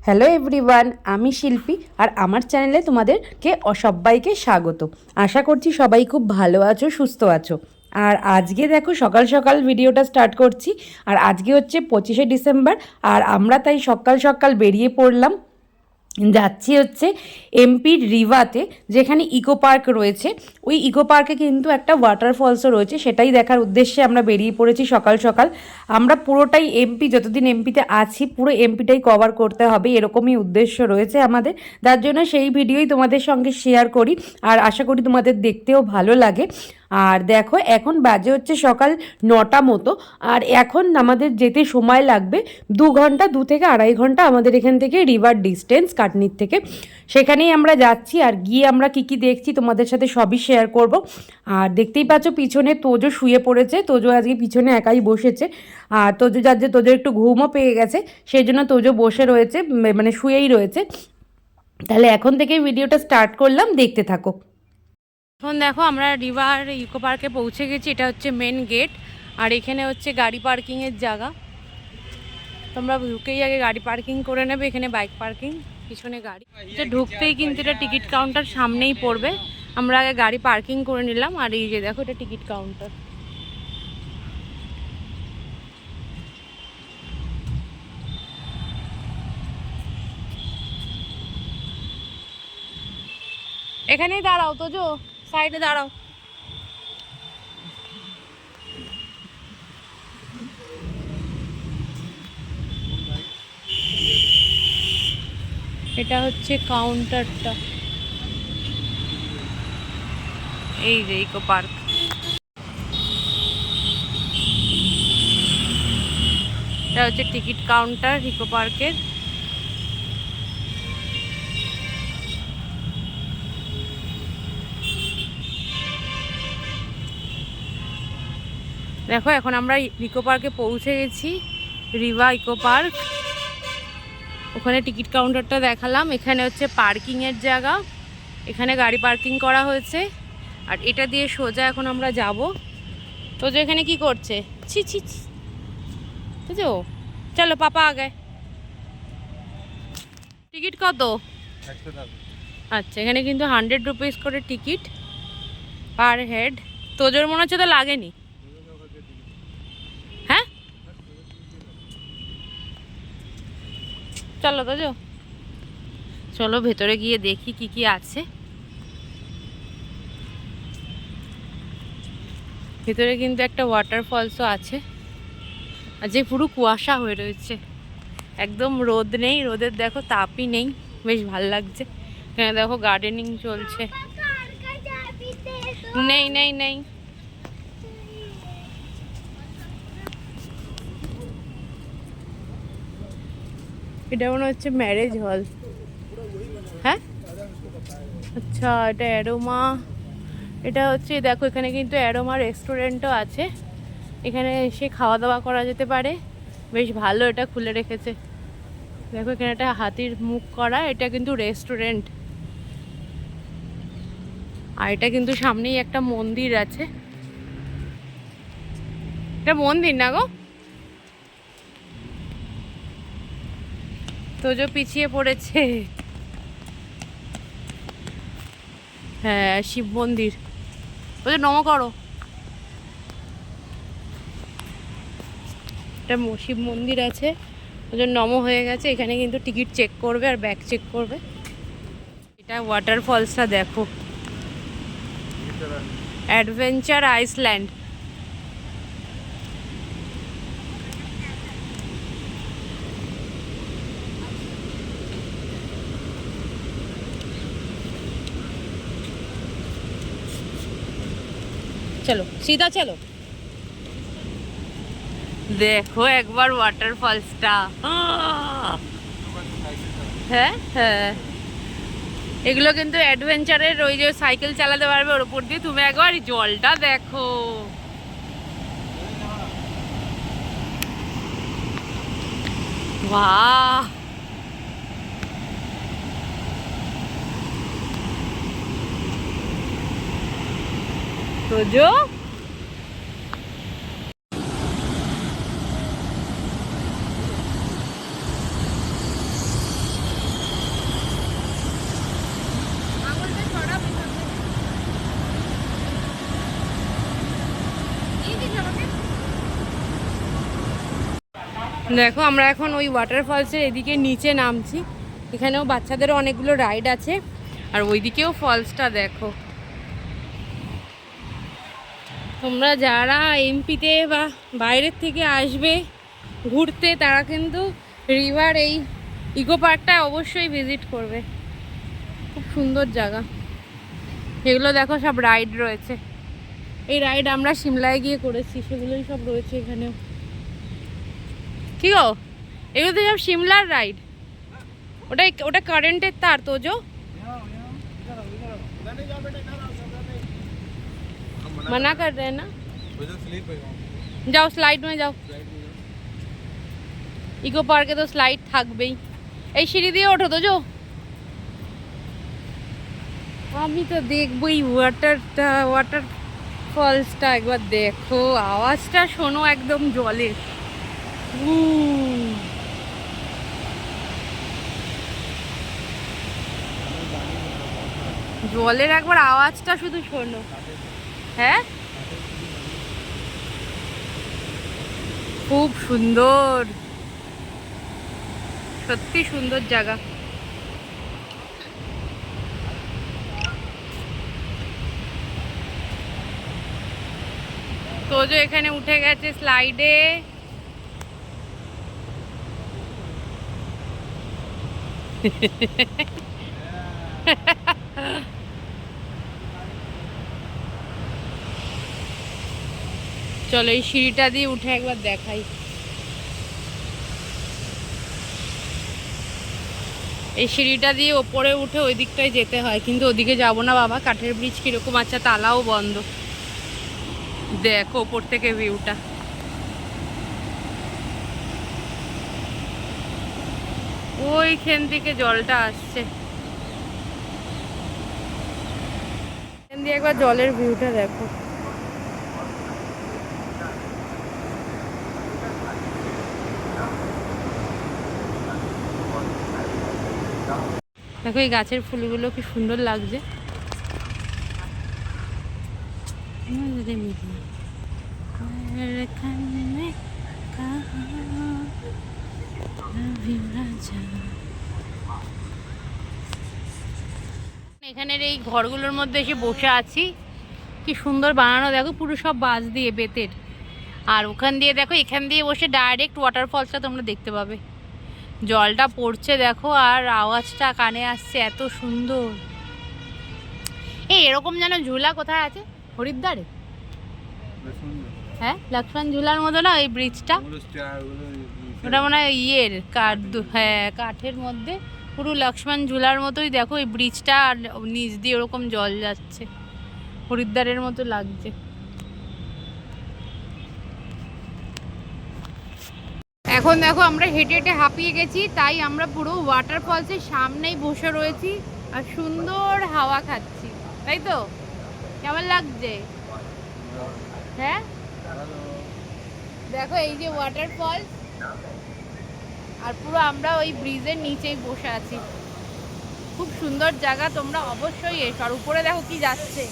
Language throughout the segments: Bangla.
হ্যালো এভরিওয়ান, আমি শিল্পী আর আমার চ্যানেলে তোমাদেরকে সবাইকে স্বাগত। আশা করছি সবাই খুব ভালো আছো, সুস্থ আছো। আর আজকে দেখো সকাল সকাল ভিডিওটা স্টার্ট করছি। আর আজকে হচ্ছে 25শে ডিসেম্বর। আর আমরা তাই সকাল সকাল বেরিয়ে পড়লাম, যাচ্ছি হচ্ছে এমপির রিভাতে, যেখানে ইকো পার্ক রয়েছে। ওই ইকো পার্কে কিন্তু একটা ওয়াটারফলসও রয়েছে, সেটাই দেখার উদ্দেশ্যে আমরা বেরিয়ে পড়েছি সকাল সকাল। আমরা পুরোটাই এমপি, যতদিন এমপিতে আছি পুরো এমপিটাই কভার করতে হবে, এরকমই উদ্দেশ্য রয়েছে আমাদের। তার জন্য সেই ভিডিওই তোমাদের সঙ্গে শেয়ার করি, আর আশা করি তোমাদের দেখতেও ভালো লাগে। আর দেখো এখন বাজে হচ্ছে সকাল 9টা মতো। আর এখন আমাদের যেতে সময় লাগবে 2 ঘন্টা, 2 থেকে আড়াই ঘন্টা আমাদের এখান থেকে রিভার ডিস্টেন্স কাটনির থেকে। সেখানেই আমরা যাচ্ছি, আর গিয়ে আমরা কি কি দেখছি তোমাদের সাথে সবই শেয়ার করব। আর দেখতেই পাচ্ছ পিছনে তোজো শুয়ে পড়েছে, তোজো আজকে পিছনে একাই বসেছে। আর তোজো যার যে তোজো একটু ঘুমও পেয়ে গেছে, সেই জন্য তোজো বসে রয়েছে, মানে শুয়েই রয়েছে। তাহলে এখন থেকেই ভিডিওটা স্টার্ট করলাম, দেখতে থাকো। এখন দেখো আমরা রিভার ইকো পার্কে পৌঁছে গেছি, এটা হচ্ছে মেন গেট। আর এখানে হচ্ছে গাড়ি পার্কিংয়ের জায়গা, তোমরা ঢুকেই আগে গাড়ি পার্কিং করে নেবে। এখানে বাইক পার্কিং, পিছনে গাড়ি। এটা ঢুকতেই কিন্তু এটা টিকিট কাউন্টার সামনেই পড়বে। আমরা আগে গাড়ি পার্কিং করে নিলাম। আর এই যে দেখো, এটা টিকিট কাউন্টার। এখানেই দাঁড়াও তোজো, সাইডে দাঁড়াও। এটা হচ্ছে কাউন্টারটা, এই যে ইকো পার্ক। এটা হচ্ছে টিকিট কাউন্টার ইকো পার্কের। দেখো এখন আমরা ইকো পার্কে পৌঁছে গেছি, রিভা ইকো পার্ক। ওখানে টিকিট কাউন্টারটা দেখালাম। এখানে হচ্ছে পার্কিংয়ের জায়গা, এখানে গাড়ি পার্কিং করা হয়েছে। আর এটা দিয়ে সোজা এখন আমরা যাব। তো যে এখানে কি করছে, ছি ছি ছি, বুঝো, চলো পাপা আগে। টিকিট কত? আচ্ছা, এখানে কিন্তু 100 রুপিস করে টিকিট পার হেড। তোজোর মনে হচ্ছে তো লাগেনি, হ্যাঁ? চলো তোজো, চলো ভেতরে গিয়ে দেখি কি কি আছে। ভেতরে কিন্তু একটা ওয়াটারফলসও আছে। আর যে পুরো কুয়াশা হয়ে রয়েছে, একদম রোদ নেই, রোদের দেখো তাপই নেই, বেশ ভালো লাগছে। এখানে দেখো গার্ডেনিং চলছে। নেই নেই নেই, এটা মনে হচ্ছে ম্যারেজ হল। হ্যাঁ, আচ্ছা, এটা অ্যারোমা। এটা হচ্ছে দেখো, এখানে কিন্তু অ্যারোমা রেস্টুরেন্টও আছে, এখানে এসে খাওয়া দাওয়া করা যেতে পারে। বেশ ভালো, এটা খুলে রেখেছে। দেখো এখানে একটা হাতির মুখ করা, এটা কিন্তু রেস্টুরেন্ট। আর এটা কিন্তু সামনেই একটা মন্দির আছে। এটা মন্দির না গো, তোজো পিছিয়ে পড়েছে। হ্যাঁ, শিব মন্দির। তোজো নম করো। এটা শিব মন্দির আছে, ওদের নম হয়ে গেছে। এখানে কিন্তু টিকিট চেক করবে আর ব্যাগ চেক করবে। এটা ওয়াটারফলসটা দেখো, অ্যাডভেঞ্চার আইসল্যান্ড। চলো সিধা চলো, দেখো একবার ওয়াটারফলসটা। হ্যাঁ হ্যাঁ, এগুলো কিন্তু অ্যাডভেঞ্চারের, ওই যে সাইকেল চালাতে পারবে ওর উপর দিয়ে। তুমি একবার জলটা দেখো, বাহ। তোজো, দেখো আমরা এখন ওই ওয়াটারফলসের এদিকে নিচে নামছি। এখানেও বাচ্চাদেরও অনেকগুলো রাইড আছে, আর ওইদিকেও ফলসটা দেখো। তোমরা যারা এমপিতে বা বাইরের থেকে আসবে ঘুরতে, তারা কিন্তু রিভার এই ইকো পার্কটা অবশ্যই ভিজিট করবে। খুব সুন্দর জায়গা। এগুলো দেখো সব রাইড রয়েছে। এই রাইড আমরা সিমলায় গিয়ে করেছি, সেগুলোই সব রয়েছে এখানেও। কি গো, এগুলো তো সব সিমলার রাইড। ওটা কারেন্টের তার তো जो मना कर रहे हैं ना। যাও স্লাইড में যাও। ইকো পার্কে তো স্লাইড থাকবেই। এই সিঁড়ি দিয়ে ওঠো তো जो। আমি তো দেখবই ওয়াটার ফলসটা একবার দেখো, আওয়াজটা শোনো একদম জলের। জলের একবার আওয়াজটা শুধু শোনো। হ্যাঁ, খুব সুন্দর, সত্যি সুন্দর জায়গা। তো যে এখানে উঠে গেছে স্লাইডে। চলো এই সিঁড়িটা দিয়ে উঠে একবার দেখাই। এই সিঁড়িটা দিয়ে ওপরে উঠে ওই দিকটায় যেতে হয়, কিন্তু ওদিকে যাবো না বাবা। কাঠের ব্রিজ কিরকম আছে, তালাও বন্ধ। দেখো ওপর থেকে ভিউটা। ওইখান থেকে জলটা আসছে, এখান দিয়ে একবার জলের ভিউটা দেখো। দেখো এই গাছের ফুলগুলো কি সুন্দর লাগছে। এখানের এই ঘরগুলোর মধ্যে এসে বসে আছি, কি সুন্দর বানানো দেখো, পুরো সব বাঁশ দিয়ে, বেতের। আর ওখান দিয়ে দেখো, এখান দিয়ে বসে ডাইরেক্ট ওয়াটারফলসটা তোমরা দেখতে পাবে। জলটা পড়ছে দেখো, আর আওয়াজটা কানে আসছে, এত সুন্দর। এই এরকম যেন ঝুলা কোথায় আছে, হরিদ্বারে। হ্যাঁ, লক্ষ্মণ ঝুলার মতো না ওই ব্রিজটা। ওটা মনে হয় ইয়ের হ্যাঁ, কাঠের মধ্যে পুরো লক্ষ্মণ ঝুলার মতোই দেখো এই ব্রিজটা, আর নিচ দিয়ে ওরকম জল যাচ্ছে, হরিদ্বারের মতো লাগছে। এখন দেখো আমরা হেঁটে হেঁটে হাঁপিয়ে গেছি, তাই আমরা পুরো ওয়াটারফলসের সামনেই বসে রয়েছি আর সুন্দর হাওয়া খাচ্ছি, তাই তো? কেমন লাগছে? হ্যাঁ দেখো এই যে ওয়াটারফলস, আর পুরো আমরা ওই ব্রিজের নিচেই বসে আছি। খুব সুন্দর জায়গা, তোমরা অবশ্যই এসো। আর উপরে দেখো কি যাচ্ছে,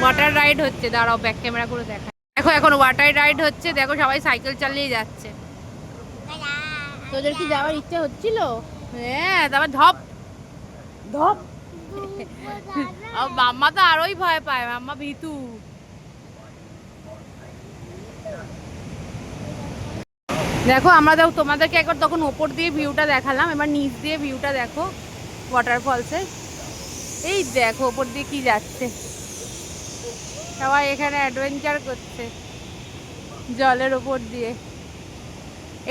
ওয়াটার রাইড হচ্ছে। দাঁড়াও ব্যাক ক্যামেরা করে দেখা। দেখো এখন ওয়াটার রাইড হচ্ছে, দেখো সবাই সাইকেল চালিয়ে যাচ্ছে। তোদের কি যাওয়ার ইচ্ছে হচ্ছিল? হ্যাঁ, তারপর ধপ ধপ। মাম্মা তো আরোই ভয় পায়, মাম্মা ভীতু। দেখো আমরা দেখো তোমাদেরকে একবার তখন ওপর দিয়ে ভিউটা দেখালাম, এবার নিচ দিয়ে ভিউটা দেখো ওয়াটারফলসের। এই দেখো ওপর দিয়ে কি যাচ্ছে, সবাই এখানে অ্যাডভেঞ্চার করছে জলের ওপর দিয়ে।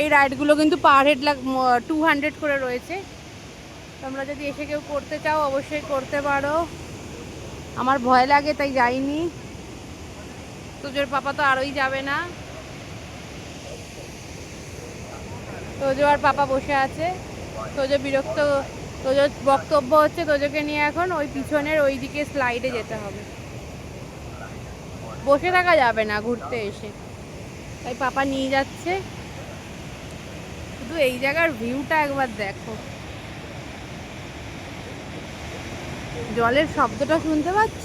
এই রাইডগুলো কিন্তু পার হেড 200 করে রয়েছে। তোমরা যদি এসে কেউ করতে চাও অবশ্যই করতে পারো। আমার ভয় লাগে তাই যাইনি। তোজোর পাপা তো আরোই যাবে না, তোজো আর পাপা বসে আছে। তোজো বিরক্ত, তোজোর বক্তব্য হচ্ছে তোজোকে নিয়ে এখন ওই পিছনের ওই দিকে স্লাইডে যেতে হবে, বসে থাকা যাবে না ঘুরতে এসে, তাই পাপা নিয়ে যাচ্ছে। শুধু এই জায়গার ভিউটা একবার দেখো। জলের শব্দটা শুনতে পাচ্ছ?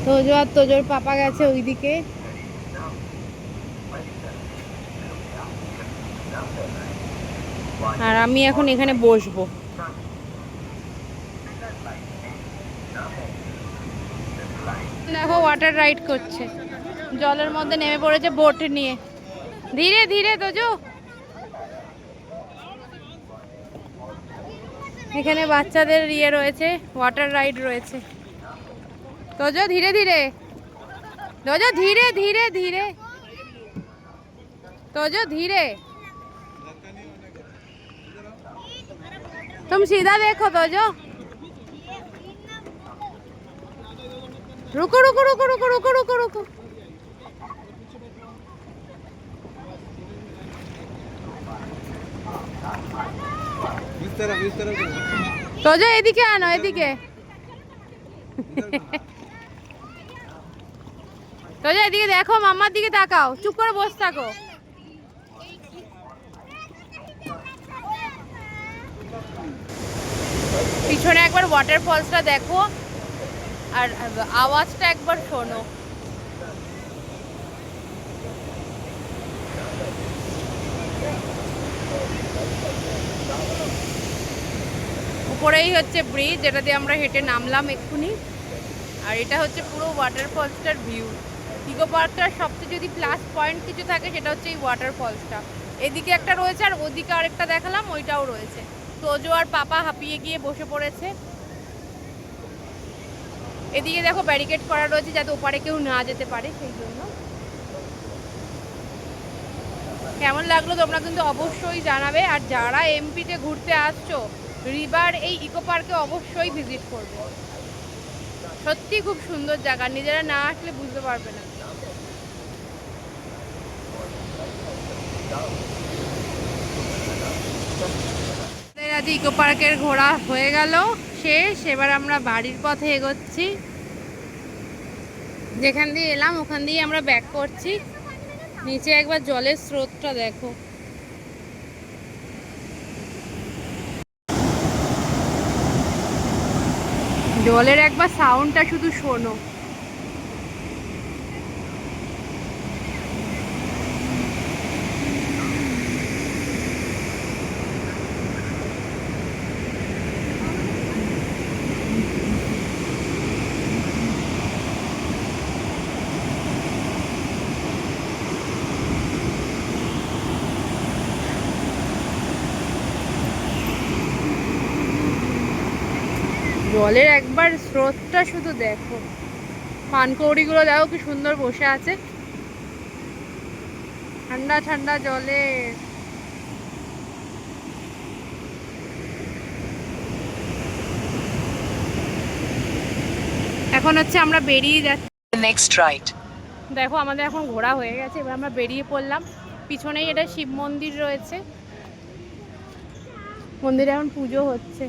তোজো আর তোজোর পাপা গেছে ওইদিকে। আর আমি এখন এখানে বসবো। দেখো ওয়াটার রাইড করছে, জলের মধ্যে নেমে পড়েছে বোট নিয়ে। ধীরে ধীরে তোজো। এখানে বাচ্চাদের ইয়ে রয়েছে, ওয়াটার রাইড রয়েছে। তোজো ধীরে ধীরে, তোজো ধীরে ধীরে ধীরে, তোजो धीरे। तुम सीधा देखो तोजो। रुको रुको रुको रुको रुको रुको रुको। तोजो एदिके आनो एदिके। तोजो एदिके देखो, माम्मार दिके ताकाओ, चुप करे बस थाको। পিছনে একবার ওয়াটারফলসটা দেখো আর আওয়াজটা একবার শোনো। উপরেই হচ্ছে ব্রিজ, যেটা দিয়ে আমরা হেঁটে নামলাম এক্ষুনি। আর এটা হচ্ছে পুরো ওয়াটারফলসটার ভিউ। ইকো পার্কটার সবচেয়ে যদি প্লাস পয়েন্ট কিছু থাকে সেটা হচ্ছে এই ওয়াটারফলসটা। এদিকে একটা রয়েছে আর ওদিকে আরেকটা দেখালাম, ওইটাও রয়েছে। তোজো আর পাপা হাঁপিয়ে গিয়ে বসে পড়েছে। এদিকে দেখো ব্যারিকেড করা রয়েছে যাতে ওপারে কেউ না যেতে পারে, সেই জন্য। কেমন লাগলো তোমরা কিন্তু অবশ্যই জানাবে। আর যারা এমপিতে ঘুরতে আসছো, রিভার এই ইকো পার্কে অবশ্যই ভিজিট করবে। সত্যি খুব সুন্দর জায়গা, নিজেরা না আসলে বুঝতে পারবে না। আজ ইকো পার্কের ঘোরা হয়ে গেল শেষ। এবার আমরা বাড়ির পথে এগোচ্ছি। যেখান দিয়ে এলাম ওখান দিয়ে আমরা ব্যাক করছি। নিচে একবার জলের স্রোতটা দেখো। জলের একবার সাউন্ডটা শুধু শোনো। জলের একবার স্রোতটা শুধু দেখো। পানকৌড়িগুলো দেখো কি সুন্দর বসে আছে ঠান্ডা ঠান্ডা জলে। এখন হচ্ছে আমরা বেরিয়ে যাচ্ছি। Next write. দেখো আমাদের এখন ঘোরা হয়ে গেছে, এবার আমরা বেরিয়ে পড়লাম। পিছনেই এটা শিব মন্দির রয়েছে, মন্দিরে এখন পুজো হচ্ছে।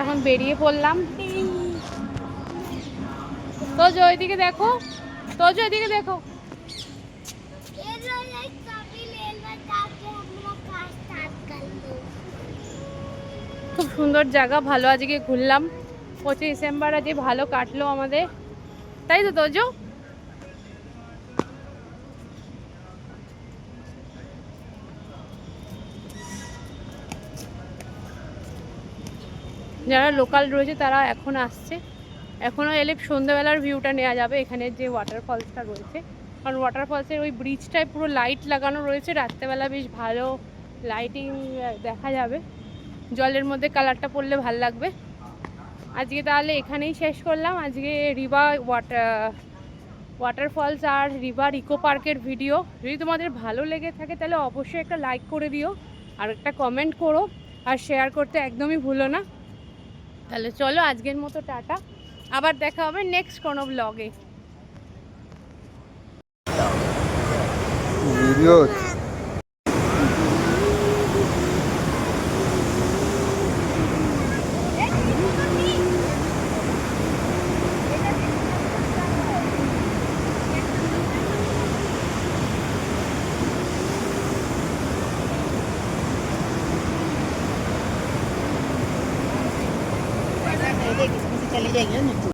এখন বেরিয়ে পড়লাম। তোজো ওইদিকে দেখো, তোজো এদিকে দেখো। খুব সুন্দর জায়গা, ভালো আজকে ঘুরলাম। 25 ডিসেম্বর আজকে ভালো কাটলো আমাদের, তাই তো তোজো? যারা লোকাল রয়েছে তারা এখন আসছে, এখনও এলে সন্ধ্যাবেলার ভিউটা নেওয়া যাবে এখানে যে ওয়াটারফলসটা রয়েছে। কারণ ওয়াটারফলসের ওই ব্রিজটায় পুরো লাইট লাগানো রয়েছে, রাত্রেবেলা বেশ ভালো লাইটিং দেখা যাবে। জলের মধ্যে কালারটা পড়লে ভাল লাগবে। আজকে তাহলে এখানেই শেষ করলাম আজকে রিভার ওয়াটারফলস আর রিভার ইকো পার্কের ভিডিও। যদি তোমাদের ভালো লেগে থাকে তাহলে অবশ্যই একটা লাইক করে দিও, আর একটা কমেন্ট করো, আর শেয়ার করতে একদমই ভুলো না। তাহলে চলো আজকের মতো টাটা, আবার দেখা হবে নেক্সট কোনো ব্লগে। ভিডিও চ্যালেঞ্জে এগুলো নতুন।